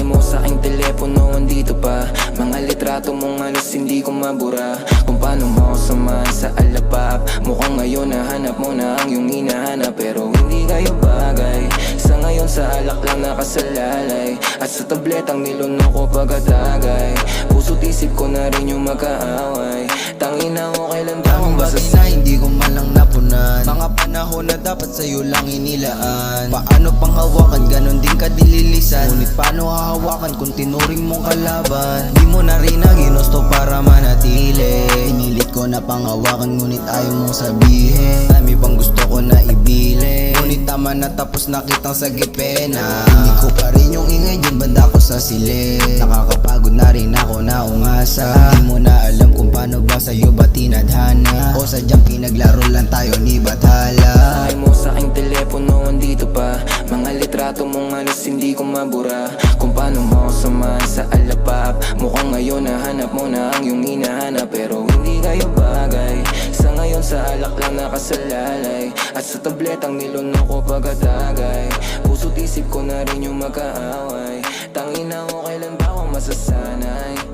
mo sa aking telepono, andito pa. Mga litrato mong halos hindi ko mabura. Kung paano mo samahan sa alapap. Mukhang ngayon nahanap mo na ang iyong hinahanap, pero hindi kayo bagay. Sa ngayon sa alak lang nakasalalay, at sa tabletang niluno ko pagkatagay. Puso't isip ko na rin yung magkaaway. Tangina ko kailan ba akong bagay na hindi ko man lang napunan. Mga panahon na dapat sa'yo lang inilaan. Paano pang hawakan, ganon din ka dililisan. Ngunit paano hahawakan kung tinuring mong kalaban? Di mo na rin na ginusto para manatili. Pinilit ko na panghawakan ngunit ayaw mong sabihin. Dami pang gusto ko na ibili, ngunit tama na tapos na kitang sagipena. Hindi ko pa rin yung ingay dyan banda ko sa silid. Nakakapagod na rin ako na umasa. Di mo na alam kung paano ba sa'yo ba tinadhana, o sadyang pinaglaro lang tayo ni Bathala. Ay mo sa aking telepono, andito pa. Mga litrato mong halos hindi ko mabura. Kung paano mo samahan sa alapap. Mukhang ngayon nahanap mo na ang iyong hinahanap, pero hindi kayo bagay. Sa ngayon sa alak lang nakasalalay, at sa tabletang niluno ko pagkatagay. Puso't isip ko na rin yung magkaaway. Tangina ko kailan ba ako masasanay.